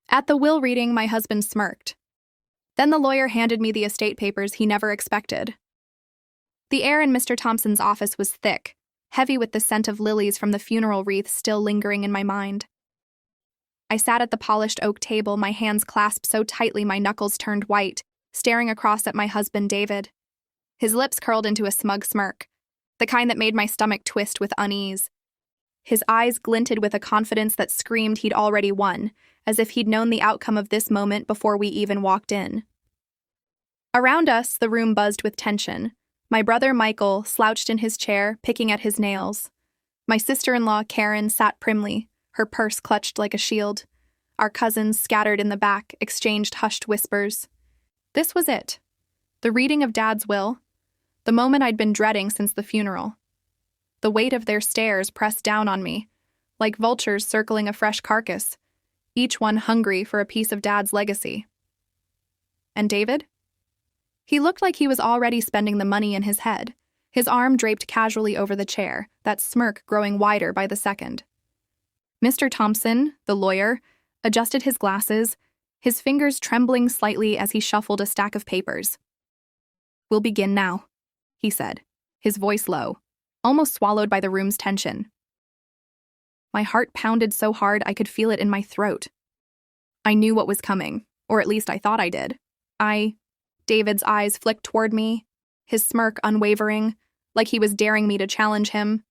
At the will reading, my husband smirked. Then the lawyer handed me the estate papers he never expected. The air in Mr. Thompson's office was thick, heavy with the scent of lilies from the funeral wreath still lingering in my mind. I sat at the polished oak table, my hands clasped so tightly my knuckles turned white, staring across at my husband David. His lips curled into a smug smirk, the kind that made my stomach twist with unease. His eyes glinted with a confidence that screamed he'd already won, as if he'd known the outcome of this moment before we even walked in. Around us, the room buzzed with tension. My brother Michael slouched in his chair, picking at his nails. My sister-in-law Karen sat primly, her purse clutched like a shield. Our cousins, scattered in the back, exchanged hushed whispers. This was it. The reading of Dad's will. The moment I'd been dreading since the funeral. The weight of their stares pressed down on me, like vultures circling a fresh carcass, each one hungry for a piece of Dad's legacy. And David? He looked like he was already spending the money in his head, his arm draped casually over the chair, that smirk growing wider by the second. Mr. Thompson, the lawyer, adjusted his glasses, his fingers trembling slightly as he shuffled a stack of papers. "We'll begin now," he said, his voice low, almost swallowed by the room's tension. My heart pounded so hard I could feel it in my throat. I knew what was coming, or at least I thought I did. David's eyes flicked toward me, his smirk unwavering, like he was daring me to challenge him.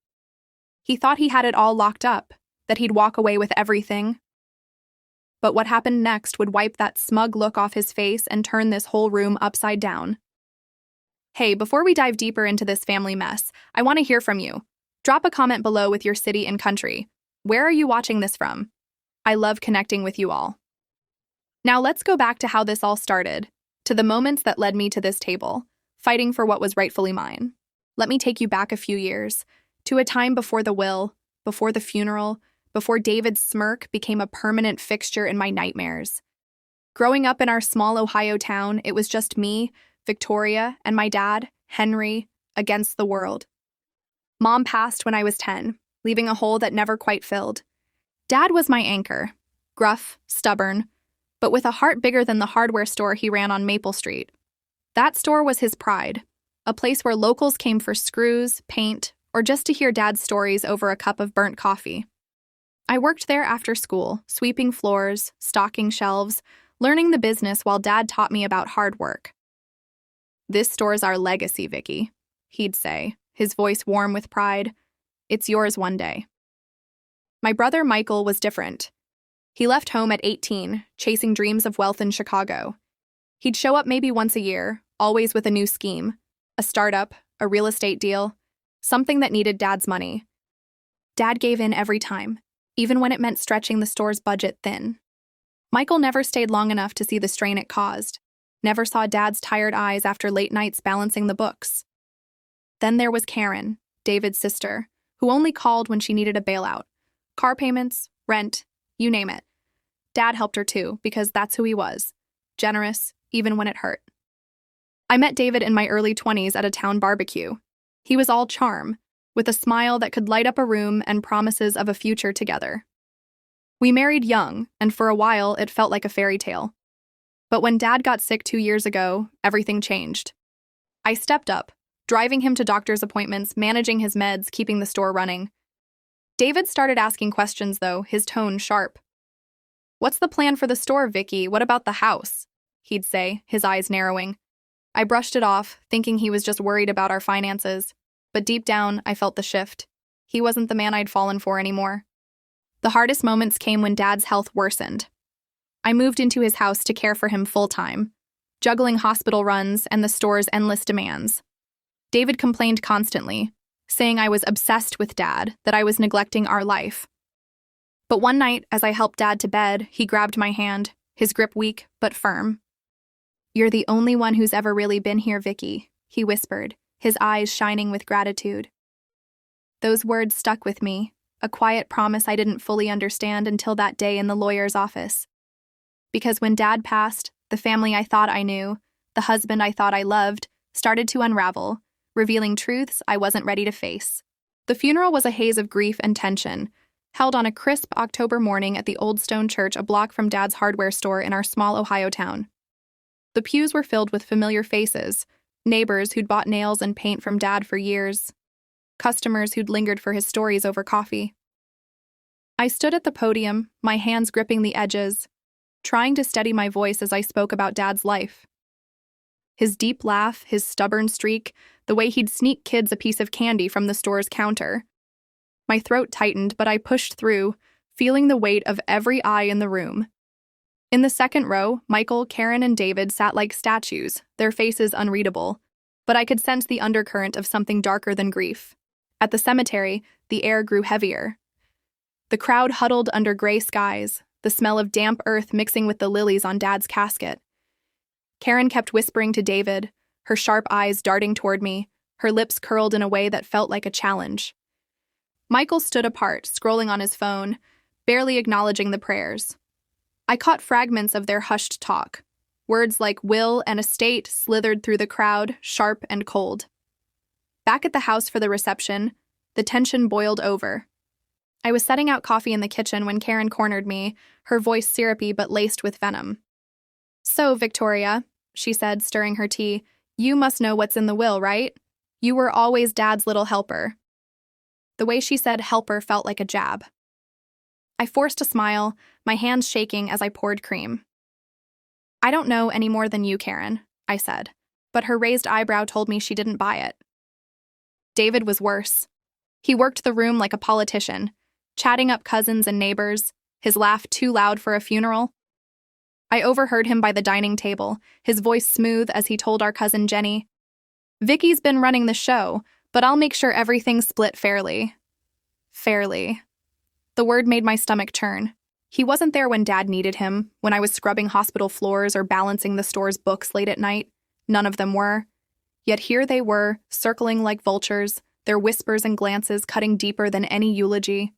He thought he had it all locked up, that he'd walk away with everything. But what happened next would wipe that smug look off his face and turn this whole room upside down. Hey, before we dive deeper into this family mess, I want to hear from you. Drop a comment below with your city and country. Where are you watching this from? I love connecting with you all. Now let's go back to how this all started, to the moments that led me to this table, fighting for what was rightfully mine. Let me take you back a few years, to a time before the will, before the funeral, before David's smirk became a permanent fixture in my nightmares. Growing up in our small Ohio town, it was just me, Victoria, and my dad, Henry, against the world. Mom passed when I was 10, leaving a hole that never quite filled. Dad was my anchor, gruff, stubborn, but with a heart bigger than the hardware store he ran on Maple Street. That store was his pride, a place where locals came for screws, paint, or just to hear Dad's stories over a cup of burnt coffee. I worked there after school, sweeping floors, stocking shelves, learning the business while Dad taught me about hard work. "This store's our legacy, Vicky," he'd say, his voice warm with pride. "It's yours one day." My brother Michael was different. He left home at 18, chasing dreams of wealth in Chicago. He'd show up maybe once a year, always with a new scheme, a startup, a real estate deal, something that needed Dad's money. Dad gave in every time, even when it meant stretching the store's budget thin. Michael never stayed long enough to see the strain it caused, never saw Dad's tired eyes after late nights balancing the books. Then there was Karen, David's sister, who only called when she needed a bailout. Car payments, rent, you name it. Dad helped her too, because that's who he was. Generous, even when it hurt. I met David in my early 20s at a town barbecue. He was all charm, with a smile that could light up a room and promises of a future together. We married young, and for a while it felt like a fairy tale. But when Dad got sick 2 years ago, everything changed. I stepped up, driving him to doctor's appointments, managing his meds, keeping the store running. David started asking questions, though, his tone sharp. "What's the plan for the store, Vicky? What about the house?" he'd say, his eyes narrowing. I brushed it off, thinking he was just worried about our finances. But deep down, I felt the shift. He wasn't the man I'd fallen for anymore. The hardest moments came when Dad's health worsened. I moved into his house to care for him full-time, juggling hospital runs and the store's endless demands. David complained constantly, saying I was obsessed with Dad, that I was neglecting our life. But one night, as I helped Dad to bed, he grabbed my hand, his grip weak but firm. "You're the only one who's ever really been here, Vicky," he whispered, his eyes shining with gratitude. Those words stuck with me, a quiet promise I didn't fully understand until that day in the lawyer's office. Because when Dad passed, the family I thought I knew, the husband I thought I loved, started to unravel, revealing truths I wasn't ready to face. The funeral was a haze of grief and tension, held on a crisp October morning at the Old Stone Church a block from Dad's hardware store in our small Ohio town. The pews were filled with familiar faces, neighbors who'd bought nails and paint from Dad for years, customers who'd lingered for his stories over coffee. I stood at the podium, my hands gripping the edges, trying to steady my voice as I spoke about Dad's life. His deep laugh, his stubborn streak, the way he'd sneak kids a piece of candy from the store's counter. My throat tightened, but I pushed through, feeling the weight of every eye in the room. In the second row, Michael, Karen, and David sat like statues, their faces unreadable, but I could sense the undercurrent of something darker than grief. At the cemetery, the air grew heavier. The crowd huddled under gray skies, the smell of damp earth mixing with the lilies on Dad's casket. Karen kept whispering to David, her sharp eyes darting toward me, her lips curled in a way that felt like a challenge. Michael stood apart, scrolling on his phone, barely acknowledging the prayers. I caught fragments of their hushed talk. Words like will and estate slithered through the crowd, sharp and cold. Back at the house for the reception, the tension boiled over. I was setting out coffee in the kitchen when Karen cornered me, her voice syrupy but laced with venom. "So, Victoria," she said, stirring her tea, "you must know what's in the will, right? You were always Dad's little helper." The way she said helper felt like a jab. I forced a smile, my hands shaking as I poured cream. "I don't know any more than you, Karen," I said, but her raised eyebrow told me she didn't buy it. David was worse. He worked the room like a politician, chatting up cousins and neighbors, his laugh too loud for a funeral. I overheard him by the dining table, his voice smooth as he told our cousin Jenny, "Vicky's been running the show, but I'll make sure everything's split fairly." Fairly. The word made my stomach churn. He wasn't there when Dad needed him, when I was scrubbing hospital floors or balancing the store's books late at night. None of them were. Yet here they were, circling like vultures, their whispers and glances cutting deeper than any eulogy.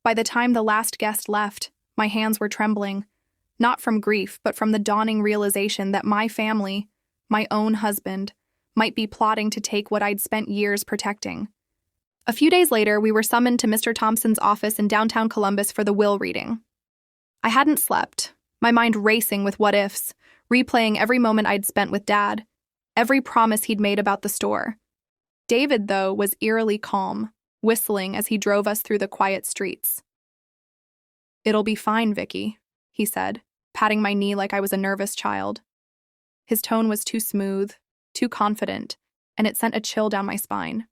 By the time the last guest left, my hands were trembling, not from grief, but from the dawning realization that my family, my own husband, might be plotting to take what I'd spent years protecting. A few days later, we were summoned to Mr. Thompson's office in downtown Columbus for the will reading. I hadn't slept, my mind racing with what-ifs, replaying every moment I'd spent with Dad, every promise he'd made about the store. David, though, was eerily calm, whistling as he drove us through the quiet streets. "It'll be fine, Vicky," he said, patting my knee like I was a nervous child. His tone was too smooth, too confident, and it sent a chill down my spine.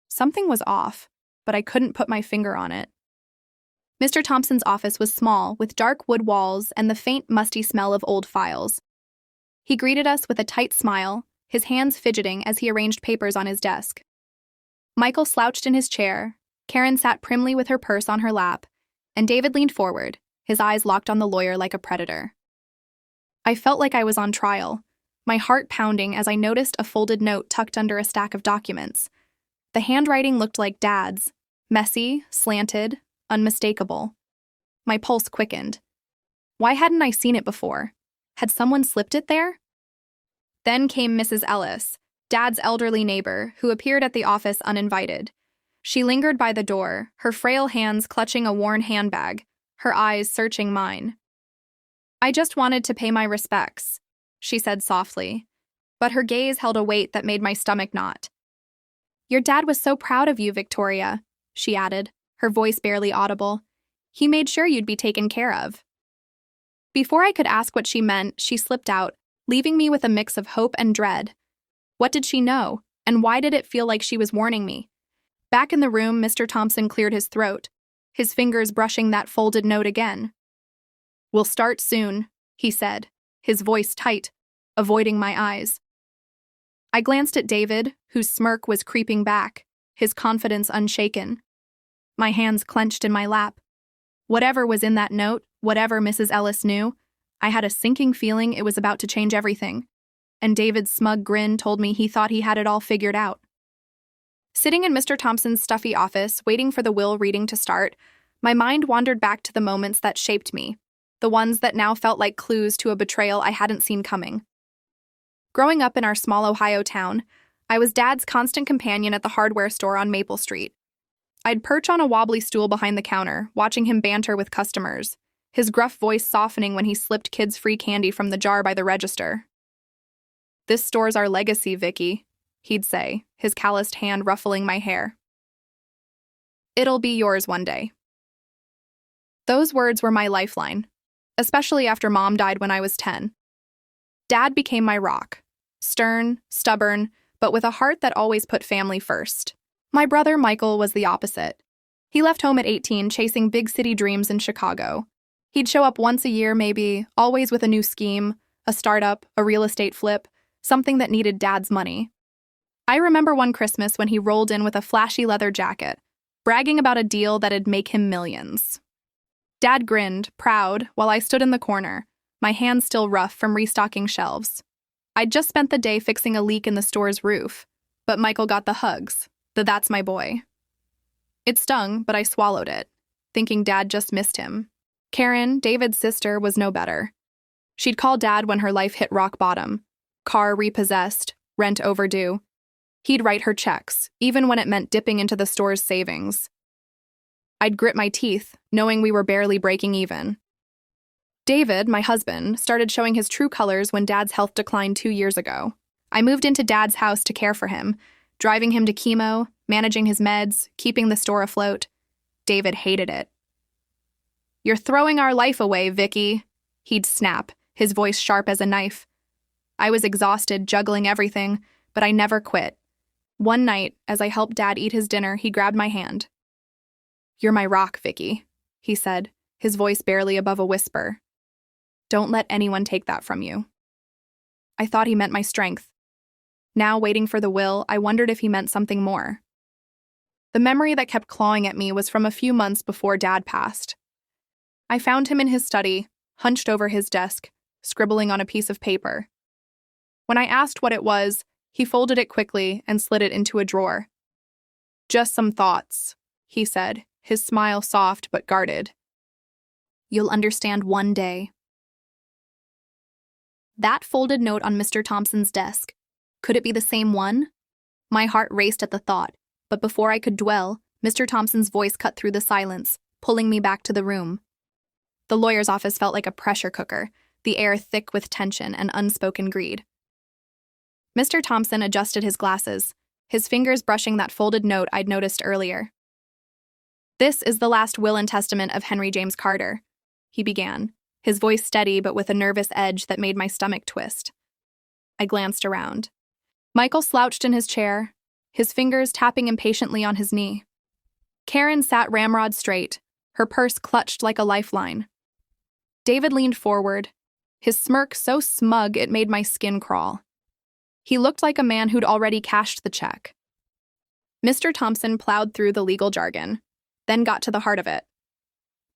Something was off, but I couldn't put my finger on it. Mr. Thompson's office was small, with dark wood walls and the faint, musty smell of old files. He greeted us with a tight smile, his hands fidgeting as he arranged papers on his desk. Michael slouched in his chair, Karen sat primly with her purse on her lap, and David leaned forward, his eyes locked on the lawyer like a predator. I felt like I was on trial, my heart pounding as I noticed a folded note tucked under a stack of documents. The handwriting looked like Dad's, messy, slanted, unmistakable. My pulse quickened. Why hadn't I seen it before? Had someone slipped it there? Then came Mrs. Ellis, Dad's elderly neighbor, who appeared at the office uninvited. She lingered by the door, her frail hands clutching a worn handbag, her eyes searching mine. "I just wanted to pay my respects," she said softly, but her gaze held a weight that made my stomach knot. "Your dad was so proud of you, Victoria," she added, her voice barely audible. "He made sure you'd be taken care of." Before I could ask what she meant, she slipped out, leaving me with a mix of hope and dread. What did she know, and why did it feel like she was warning me? Back in the room, Mr. Thompson cleared his throat, his fingers brushing that folded note again. "We'll start soon," he said, his voice tight, avoiding my eyes. I glanced at David, whose smirk was creeping back, his confidence unshaken. My hands clenched in my lap. Whatever was in that note, whatever Mrs. Ellis knew, I had a sinking feeling it was about to change everything. And David's smug grin told me he thought he had it all figured out. Sitting in Mr. Thompson's stuffy office, waiting for the will reading to start, my mind wandered back to the moments that shaped me, the ones that now felt like clues to a betrayal I hadn't seen coming. Growing up in our small Ohio town, I was Dad's constant companion at the hardware store on Maple Street. I'd perch on a wobbly stool behind the counter, watching him banter with customers, his gruff voice softening when he slipped kids free candy from the jar by the register. "This store's our legacy, Vicky," he'd say, his calloused hand ruffling my hair. "It'll be yours one day." Those words were my lifeline, especially after Mom died when I was 10. Dad became my rock, stern, stubborn, but with a heart that always put family first. My brother Michael was the opposite. He left home at 18, chasing big city dreams in Chicago. He'd show up once a year maybe, always with a new scheme, a startup, a real estate flip, something that needed Dad's money. I remember one Christmas when he rolled in with a flashy leather jacket, bragging about a deal that'd make him millions. Dad grinned, proud, while I stood in the corner, my hands still rough from restocking shelves. I'd just spent the day fixing a leak in the store's roof, but Michael got the hugs, the "that's my boy." It stung, but I swallowed it, thinking Dad just missed him. Karen, David's sister, was no better. She'd call Dad when her life hit rock bottom. Car repossessed, rent overdue. He'd write her checks, even when it meant dipping into the store's savings. I'd grit my teeth, knowing we were barely breaking even. David, my husband, started showing his true colors when Dad's health declined 2 years ago. I moved into Dad's house to care for him, driving him to chemo, managing his meds, keeping the store afloat. David hated it. "You're throwing our life away, Vicky," he'd snap, his voice sharp as a knife. I was exhausted, juggling everything, but I never quit. One night, as I helped Dad eat his dinner, he grabbed my hand. "You're my rock, Vicky," he said, his voice barely above a whisper. "Don't let anyone take that from you." I thought he meant my strength. Now, waiting for the will, I wondered if he meant something more. The memory that kept clawing at me was from a few months before Dad passed. I found him in his study, hunched over his desk, scribbling on a piece of paper. When I asked what it was, he folded it quickly and slid it into a drawer. "Just some thoughts," he said, his smile soft but guarded. "You'll understand one day." That folded note on Mr. Thompson's desk. Could it be the same one? My heart raced at the thought, but before I could dwell, Mr. Thompson's voice cut through the silence, pulling me back to the room. The lawyer's office felt like a pressure cooker, the air thick with tension and unspoken greed. Mr. Thompson adjusted his glasses, his fingers brushing that folded note I'd noticed earlier. "This is the last will and testament of Henry James Carter," he began, his voice steady but with a nervous edge that made my stomach twist. I glanced around. Michael slouched in his chair, his fingers tapping impatiently on his knee. Karen sat ramrod straight, her purse clutched like a lifeline. David leaned forward, his smirk so smug it made my skin crawl. He looked like a man who'd already cashed the check. Mr. Thompson plowed through the legal jargon, then got to the heart of it.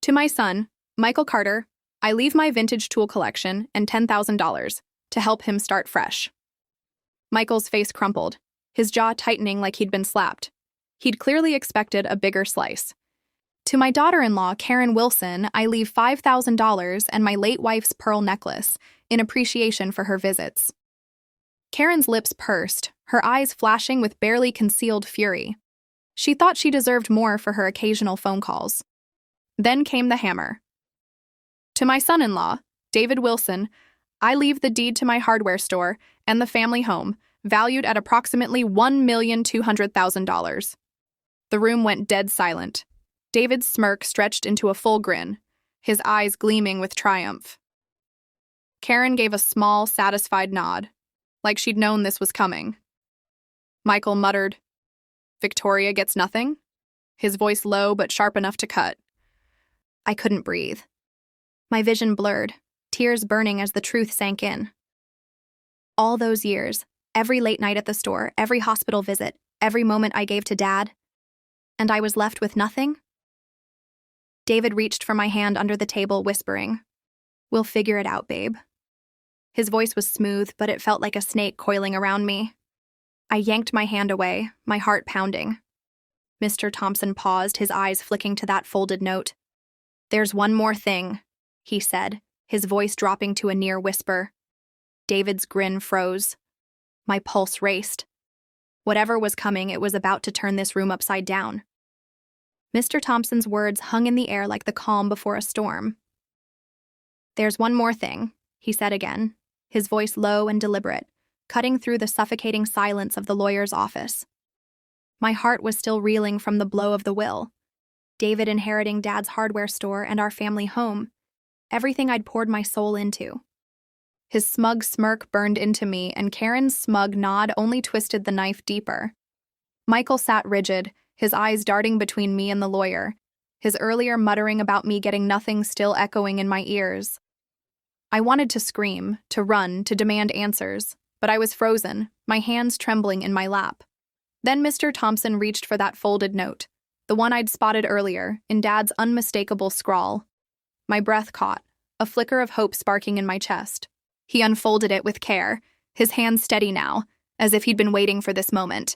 "To my son, Michael Carter, I leave my vintage tool collection and $10,000 to help him start fresh." Michael's face crumpled, his jaw tightening like he'd been slapped. He'd clearly expected a bigger slice. "To my daughter-in-law, Karen Wilson, I leave $5,000 and my late wife's pearl necklace in appreciation for her visits." Karen's lips pursed, her eyes flashing with barely concealed fury. She thought she deserved more for her occasional phone calls. Then came the hammer. "To my son-in-law, David Wilson, I leave the deed to my hardware store and the family home, valued at approximately $1,200,000. The room went dead silent. David's smirk stretched into a full grin, his eyes gleaming with triumph. Karen gave a small, satisfied nod, like she'd known this was coming. Michael muttered, "Victoria gets nothing?" His voice low but sharp enough to cut. I couldn't breathe. My vision blurred, tears burning as the truth sank in. All those years, every late night at the store, every hospital visit, every moment I gave to Dad, and I was left with nothing? David reached for my hand under the table, whispering, "We'll figure it out, babe." His voice was smooth, but it felt like a snake coiling around me. I yanked my hand away, my heart pounding. Mr. Thompson paused, his eyes flicking to that folded note. "There's one more thing," he said, his voice dropping to a near whisper. David's grin froze. My pulse raced. Whatever was coming, it was about to turn this room upside down. Mr. Thompson's words hung in the air like the calm before a storm. "There's one more thing," he said again, his voice low and deliberate, cutting through the suffocating silence of the lawyer's office. My heart was still reeling from the blow of the will. David inheriting Dad's hardware store and our family home, everything I'd poured my soul into. His smug smirk burned into me, and Karen's smug nod only twisted the knife deeper. Michael sat rigid, his eyes darting between me and the lawyer, his earlier muttering about me getting nothing still echoing in my ears. I wanted to scream, to run, to demand answers, but I was frozen, my hands trembling in my lap. Then Mr. Thompson reached for that folded note, the one I'd spotted earlier, in Dad's unmistakable scrawl. My breath caught, a flicker of hope sparking in my chest. He unfolded it with care, his hands steady now, as if he'd been waiting for this moment.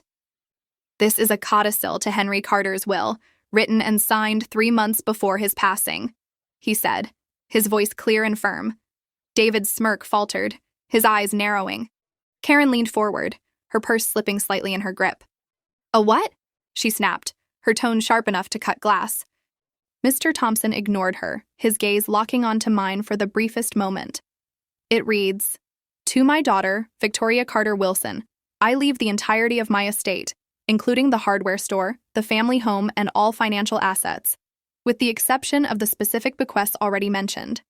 "This is a codicil to Henry Carter's will, written and signed 3 months before his passing," he said, his voice clear and firm. David's smirk faltered, his eyes narrowing. Karen leaned forward, her purse slipping slightly in her grip. "A what?" she snapped, her tone sharp enough to cut glass. Mr. Thompson ignored her, his gaze locking onto mine for the briefest moment. "It reads, 'To my daughter, Victoria Carter Wilson, I leave the entirety of my estate, including the hardware store, the family home, and all financial assets, with the exception of the specific bequests already mentioned.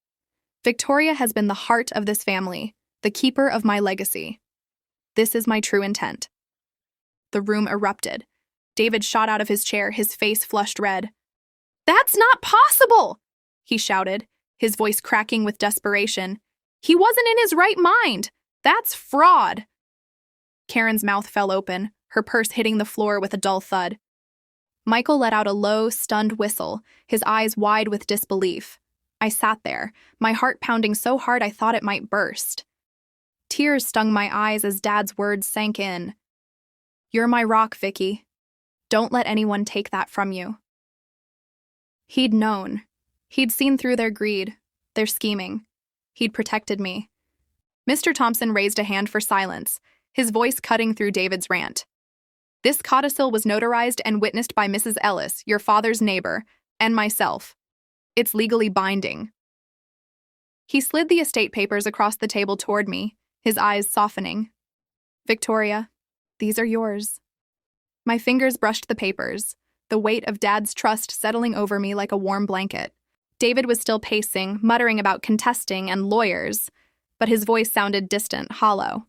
Victoria has been the heart of this family, the keeper of my legacy. This is my true intent.'" The room erupted. David shot out of his chair, his face flushed red. "That's not possible!" he shouted, his voice cracking with desperation. "He wasn't in his right mind! That's fraud!" Karen's mouth fell open, her purse hitting the floor with a dull thud. Michael let out a low, stunned whistle, his eyes wide with disbelief. I sat there, my heart pounding so hard I thought it might burst. Tears stung my eyes as Dad's words sank in. "You're my rock, Vicky. Don't let anyone take that from you." He'd known. He'd seen through their greed, their scheming. He'd protected me. Mr. Thompson raised a hand for silence, his voice cutting through David's rant. "This codicil was notarized and witnessed by Mrs. Ellis, your father's neighbor, and myself. It's legally binding." He slid the estate papers across the table toward me, his eyes softening. "Victoria, these are yours." My fingers brushed the papers, the weight of Dad's trust settling over me like a warm blanket. David was still pacing, muttering about contesting and lawyers, but his voice sounded distant, hollow.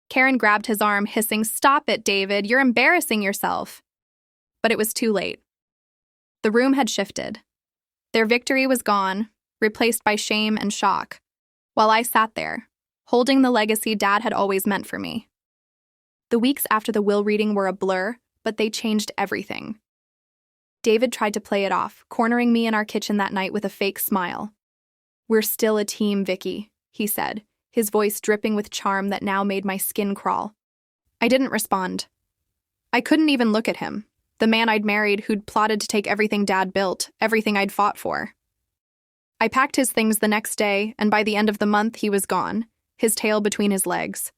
Karen grabbed his arm, hissing, "Stop it, David, you're embarrassing yourself." But it was too late. The room had shifted. Their victory was gone, replaced by shame and shock, while I sat there, holding the legacy Dad had always meant for me. The weeks after the will reading were a blur, but they changed everything. David tried to play it off, cornering me in our kitchen that night with a fake smile. "We're still a team, Vicky," he said, his voice dripping with charm that now made my skin crawl. I didn't respond. I couldn't even look at him, the man I'd married who'd plotted to take everything Dad built, everything I'd fought for. I packed his things the next day, and by the end of the month he was gone, his tail between his legs.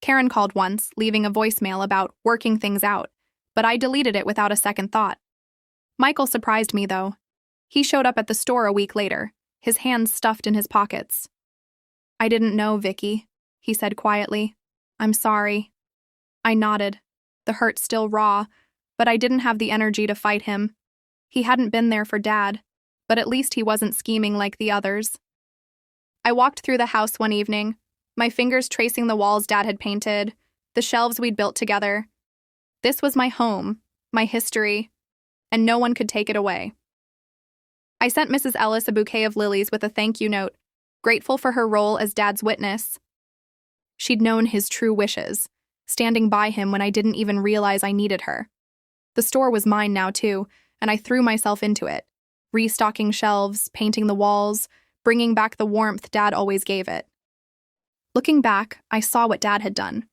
Karen called once, leaving a voicemail about working things out, but I deleted it without a second thought. Michael surprised me, though. He showed up at the store a week later, his hands stuffed in his pockets. "I didn't know, Vicky," he said quietly. "I'm sorry." I nodded, the hurt still raw, but I didn't have the energy to fight him. He hadn't been there for Dad, but at least he wasn't scheming like the others. I walked through the house one evening, my fingers tracing the walls Dad had painted, the shelves we'd built together. This was my home, my history, and no one could take it away. I sent Mrs. Ellis a bouquet of lilies with a thank you note, grateful for her role as Dad's witness. She'd known his true wishes, standing by him when I didn't even realize I needed her. The store was mine now, too, and I threw myself into it, restocking shelves, painting the walls, bringing back the warmth Dad always gave it. Looking back, I saw what Dad had done.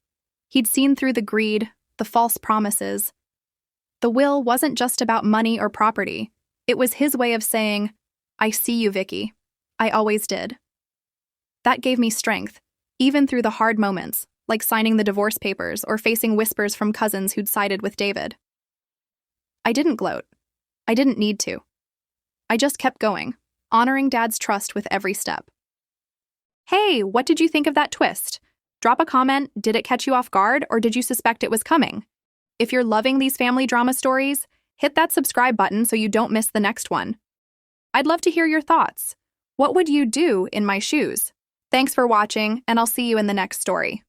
He'd seen through the greed, the false promises. The will wasn't just about money or property. It was his way of saying, "I see you, Vicky. I always did." That gave me strength, even through the hard moments, like signing the divorce papers or facing whispers from cousins who'd sided with David. I didn't gloat. I didn't need to. I just kept going, honoring Dad's trust with every step. Hey, what did you think of that twist? Drop a comment. Did it catch you off guard, or did you suspect it was coming? If you're loving these family drama stories, hit that subscribe button so you don't miss the next one. I'd love to hear your thoughts. What would you do in my shoes? Thanks for watching, and I'll see you in the next story.